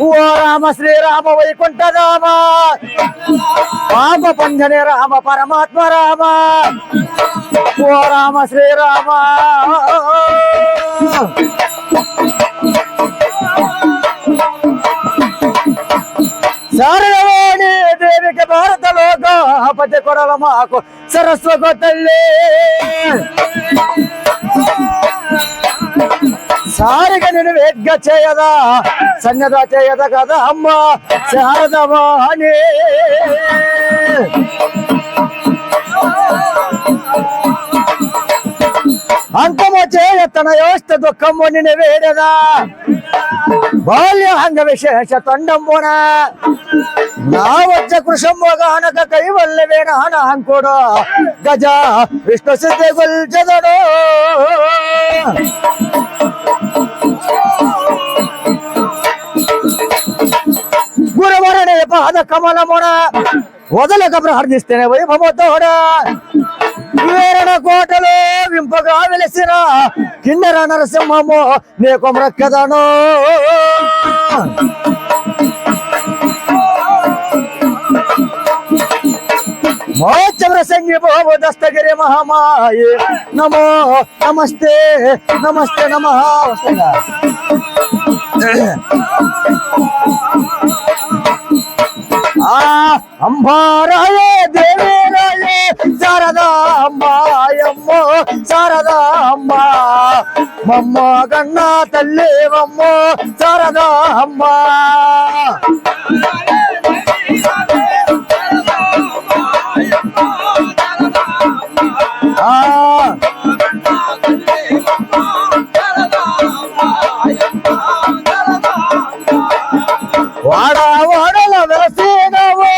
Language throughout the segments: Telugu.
ఓ రామ శ్రీరామ వైకుంఠ రామ పాప పంజనే రామ పరమాత్మ రామ ఓ రామ శ్రీరామ శారదవాణి దేవికి భారత లోకాపతి కొడల మాకు సరస్వతి తల్లి సారిగా నేను వేగ్గా చేయదా సన్యదా చేయదా కదా అమ్మ శారదవాణి అంతము చేయతన యోస్త దుఃఖము నిన్ను వేడదా బాల్యాంగ విశేష తొండమున నా వచ్చ కృషమ్మగానక కైవల్యవేణ నాంకుడు గజ విష్ణు సిద్ధి గుల్చదడు గురువరణి పాద కమలమున వదలక ప్రార్థిస్తేనే వైభవతోడ వీరణ కోటలో వింపగా వెలిసిన కిన్నెర నరసింహము నీకు మ్రక్కదను మోచమ్ర సంగి బాబు దస్తగిరి మహామాయి నమో నమస్తే నమస్తే నమః అంబారాయ దేవేరాయ శారదాంబాయమ్మో శారదాంబ మమ్మ గన్న తల్లేవమ్మో శారదాంబ వాడా వాడల వెలసేనవో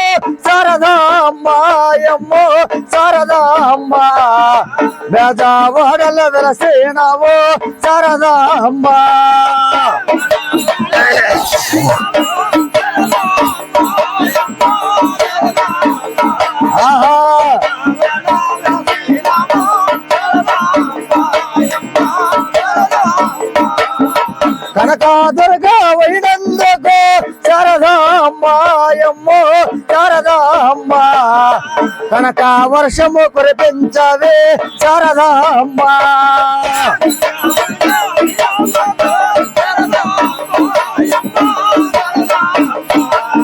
శారదాంబాయమ్మో శారదాంబ బేజా వాడల వెలసేనవో శారదాంబ ఆహా కనకాదుర్గ వైనందుకు శారదాంబాయమ్మో శారదాంబ కనక వర్షము కురిపించవే శారదాంబ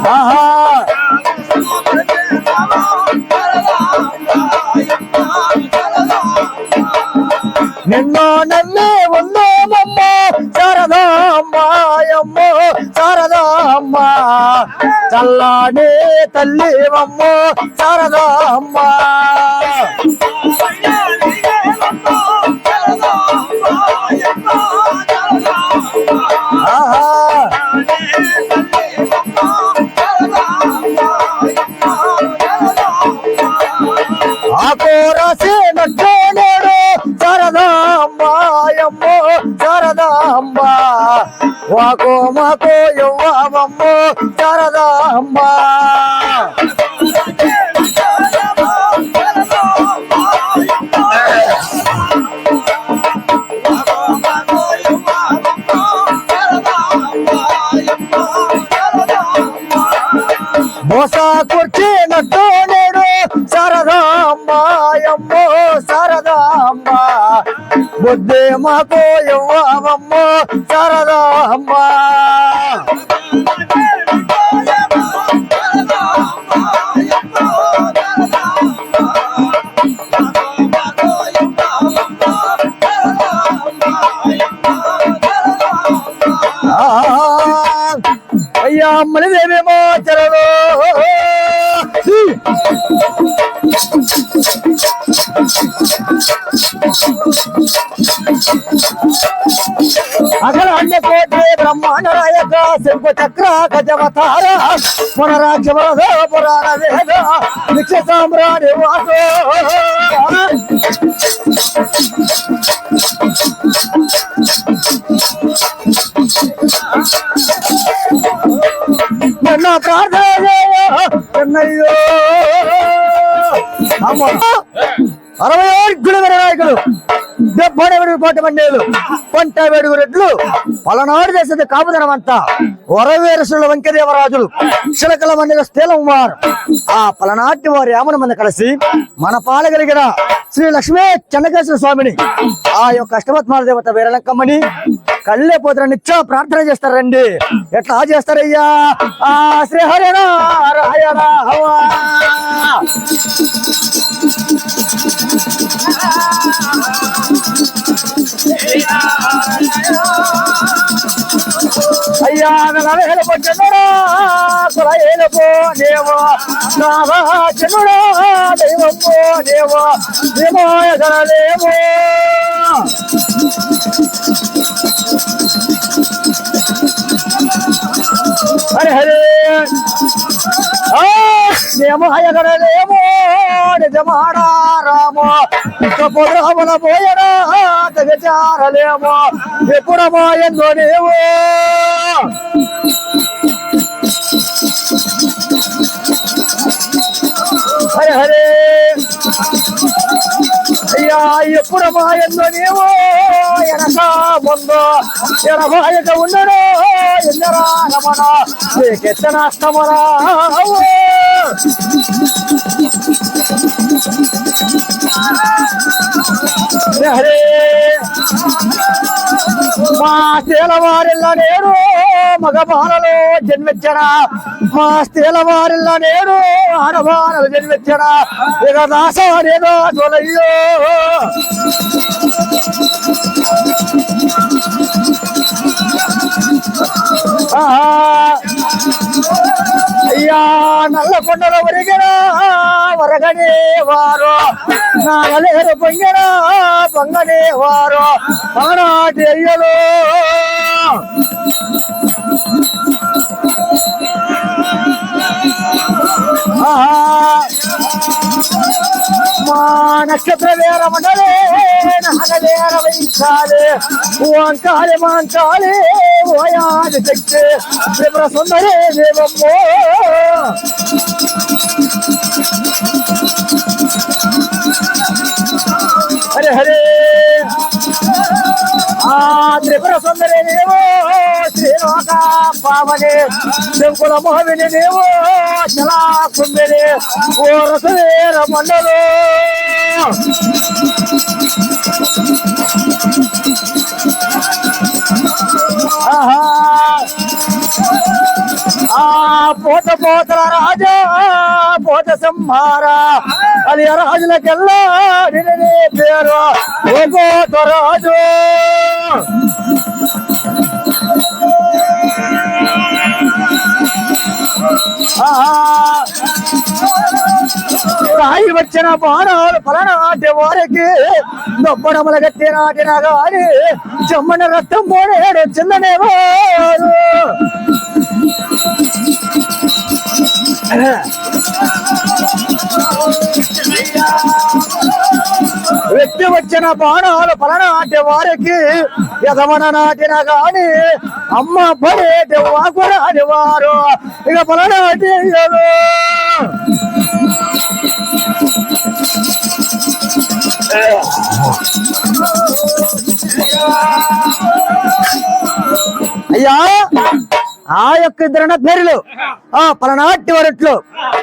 ఆహా నిన్నో నన్నే ఉన్నామమ్మ శారదాంబాయమ్మో శారదాంబ చల్లానే తల్లివమ్మో శారదాంబ ఆహా ఆకోరసే నట్టోనేడు శారదాంబాయమ్మో శారదాంబ వాకో మాకో యవ్వమమ్మో శారదాంబ మోసా కుర్చీ నట్టోనేడు శారదాంబాయమ్మో శారదాంబ బుద్ధి మాకో యవ్వమమ్మో శారదాంబ అయ్యా అమ్మనిదేవి మోచరలో అఖిల అండకోటి బ్రహ్మాండ నాయక శంకు చక్ర గజవతార పునరాజ్య వరద పురాణ వేద నిక్ష సామ్రాణి వాసో నిన్న ప్రార్థన చెన్నయ్యో 67 నాయకులు 70 కోటి మండేలు 27 రెడ్లు పలనాడు దేశ కాపుదనమంతా వరవేరసుల వెంకదేవరాజులు చిలకల మండల స్థలం వారు ఆ పలనాటి వారి యామన మంది కలిసి మన పాలగలిగిన శ్రీ లక్ష్మీ చెన్నకేశ్వర స్వామిని ఆ యొక్క అష్టవత్మాల దేవత వీరలంకమ్మని కళ్ళే పోతున్న నిత్య ప్రార్థన చేస్తారండి. ఎట్లా చేస్తారయ్యా? ఆ శ్రీ హరిణ రాయణ అయ్యా నలవేలపో దేవో నారాజనుడా దైవమో దేవో దేవోయగలేమో హరే హరే దేవోయగలేమో నిజమాడా రామో పొద్రాముల పోయడా తగచారలేమో ఎప్పుడమో ఎందో దేవో హరే హరే అయ్యా ఎప్పుడమా ఎందో నీవో ఎనక ముందో ఎనభాయక ఉండడు ఎందరా రమణ నీకెత్తనాస్తమరా హరే మా తేలవారిల్ల నేడు మగబాలలో జన్మించరా మా తేలవారిల్ల నేడు ఆడబాలలు జన్మించరా ఇక దాసవాడేదో తొలయ్యో అయ్యా నల్లకొండల ఒరిగిన వరగనే వారు నాగలేరు పొంగిన పొంగనే వారు పగనాటి అయ్యలు మా నక్షత్ర వేర మండలే నాగవేర వైశాలి ఓంకాలి మాంకాలి ఓయాది శక్తి త్రిపుర సుందరే దేవమ్మో హరే హరే ఆ త్రిపుర సుందరే దేవో శ్రీలోక పావనే శంకుల మోహిని దేవో చలా కుందరే ఓ రసవేర మండలో పోత పోతల రాజా పోత సంహార అది రాజులకెల్లా నిన్నే పేరు ఓ పోత రాజు రాయి వచ్చిన బాణాలు పలనాటి వారికి దొప్పడముల గట్టి నాటిన గాని చెమ్మన రక్తం పోనేడు చిన్ననేమో వ్యక్తి వచ్చిన బాణాలు పలనాటి వారికి యదమన నాటిన గాని అమ్మ పడేటి వాకురాని వారు ఇక పలనాటి అయ్యా ఆ యొక్క ఇద్దరు పేర్లు ఆ పలనాటి వరట్లు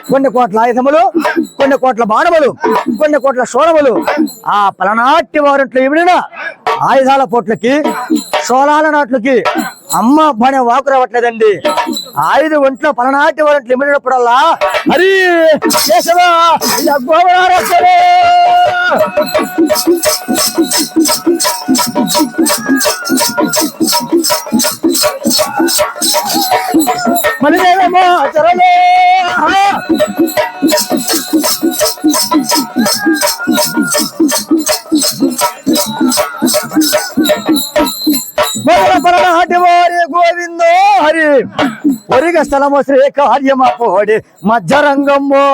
కొన్ని కోట్ల ఆయుధములు కొన్ని కోట్ల బాణములు కొన్ని కోట్ల శోణములు ఆ పలనాటి వారట్లు ఇవిడిన ఆయుధాల పోట్లకి సోలాల నాట్లకి అమ్మ పనే వాకు రావట్లేదండి. ఆయుధ ఒంట్లో పలనాటి వారట్లు ఇమిడినప్పుడల్లా హరి కేశవా మలినేమో చరలే పలనాటి వారి గోవిందో హరి ఒరిగ స్థలము శ్రీ కార్యమ పోడి మధ్యరంగమ్మో